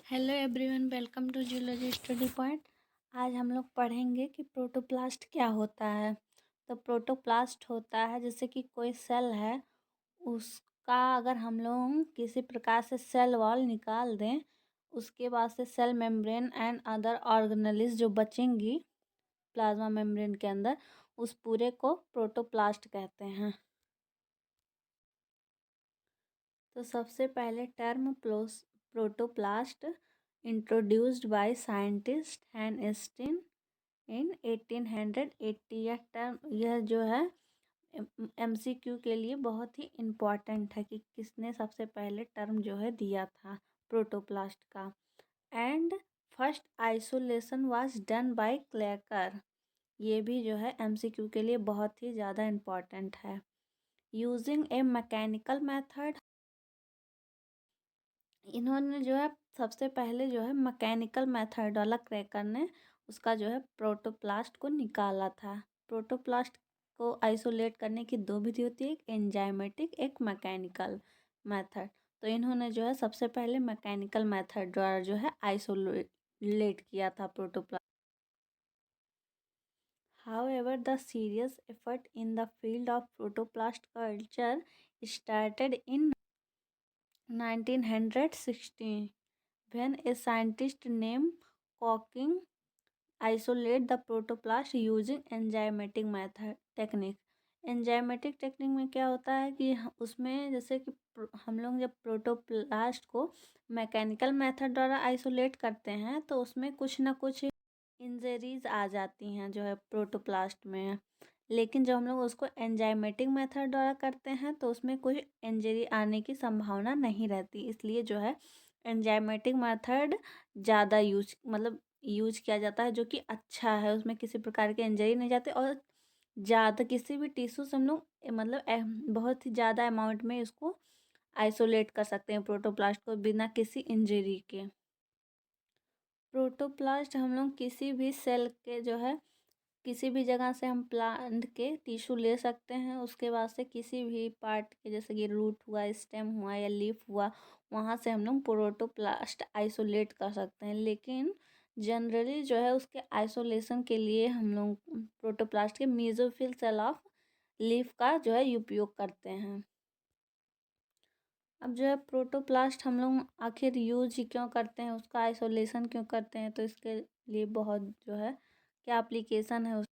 Hello everyone, welcome to zoology study point. आज हम लोग पढ़ेंगे कि प्रोटोप्लास्ट क्या होता है। तो प्रोटोप्लास्ट होता है जैसे कि कोई सेल है, उसका अगर हम लोग किसी प्रकार से सेल वॉल निकाल दें, उसके बाद से cell membrane and other organelles जो बचेंगी प्लाज्मा मेम्ब्रेन के अंदर, उस पूरे को प्रोटोप्लास्ट कहते हैं। तो सबसे पहले term protoplast introduced by scientist Hanstein in 1880। यह जो है एमसीक्यू के लिए बहुत ही इम्पॉर्टेंट है कि किसने सबसे पहले टर्म जो है दिया था प्रोटोप्लास्ट का। And first isolation was done by Klercker. ये भी जो है एमसीक्यू के लिए बहुत ही ज़्यादा इम्पॉर्टेंट है। यूजिंग ए मैकेनिकल मेथड, इन्होंने जो है सबसे पहले जो है मैकेनिकल मेथड वाला क्रैकर ने उसका जो है प्रोटोप्लास्ट को निकाला था। प्रोटोप्लास्ट को आइसोलेट करने की दो विधि होती है, एक एंजाइमेटिक, एक मैकेनिकल मेथड। तो इन्होंने जो है सबसे पहले मैकेनिकल मेथड द्वारा जो है आइसोलेट किया था protoplast. However, the serious effort in the field of protoplast culture started in 1960 when a scientist named Hawking isolate the protoplast using enzymatic method technique। Enzymatic technique में क्या होता है कि उसमें जैसे कि हम लोग जब प्रोटोप्लास्ट को मैकेनिकल मेथड द्वारा आइसोलेट करते हैं तो उसमें कुछ ना कुछ इंजरीज आ जाती हैं जो है प्रोटोप्लास्ट में। लेकिन जब हम लोग उसको एंजाइमेटिक मेथड द्वारा करते हैं तो उसमें कोई इंजरी आने की संभावना नहीं रहती, इसलिए जो है एंजाइमेटिक मेथड ज़्यादा यूज किया जाता है, जो कि अच्छा है। उसमें किसी प्रकार के इंजरी नहीं जाते और ज़्यादा किसी भी टिश्यू से हम लोग बहुत ही ज़्यादा अमाउंट में इसको आइसोलेट कर सकते हैं प्रोटोप्लास्ट को बिना किसी इंजरी के। प्रोटोप्लास्ट हम लोग किसी भी सेल के जो है किसी भी जगह से हम प्लांट के टिश्यू ले सकते हैं, उसके बाद से किसी भी पार्ट के जैसे कि रूट हुआ, स्टेम हुआ या लीफ हुआ, वहाँ से हम लोग प्रोटोप्लास्ट आइसोलेट कर सकते हैं। लेकिन जनरली जो है उसके आइसोलेशन के लिए हम लोग प्रोटोप्लास्ट के मेसोफिल सेल ऑफ लीफ का जो है उपयोग करते हैं। अब जो है प्रोटोप्लास्ट हम लोग आखिर यूज ही क्यों करते हैं, उसका आइसोलेशन क्यों करते हैं, तो इसके लिए बहुत जो है क्या एप्लीकेशन है।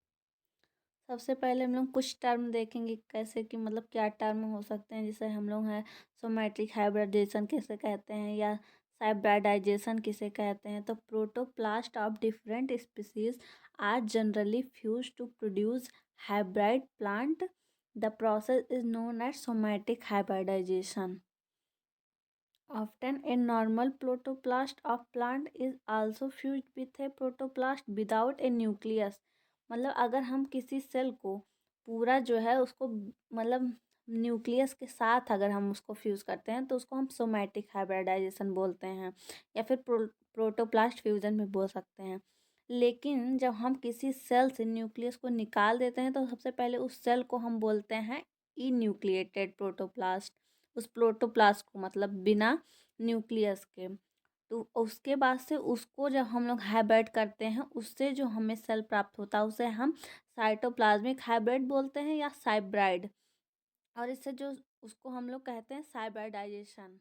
सबसे पहले हम लोग कुछ टर्म देखेंगे कैसे कि क्या टर्म हो सकते हैं, जिसे हम लोग हैं सोमैट्रिक हाइब्रिडाइजेशन किसे कहते हैं या हाइब्रिडाइजेशन किसे कहते हैं। तो protoplast of different species are generally fuse to produce hybrid plant. The process is known as somatic hybridization. Often a normal protoplast of plant is also fused with a protoplast without a nucleus। अगर हम किसी cell को पूरा जो है उसको nucleus के साथ अगर हम उसको फ्यूज करते हैं तो उसको हम सोमैटिक हाइब्रिडाइजेशन बोलते हैं या फिर प्रोटोप्लास्ट फ्यूजन भी बोल सकते हैं। लेकिन जब हम किसी सेल से न्यूक्लियस को निकाल देते हैं तो सबसे पहले उस सेल को हम बोलते हैं इन्यूक्लिएटेड प्रोटोप्लास्ट। उस प्रोटोप्लास्ट को बिना न्यूक्लियस के। तो उसके बाद से उसको जब हम लोग हाइब्रिड करते हैं उससे जो हमें सेल प्राप्त होता है उसे हम साइटोप्लाज्मिक हाइब्रिड बोलते हैं या साइब्राइड। और इससे जो उसको हम लोग कहते हैं साइब्राइडाइजेशन।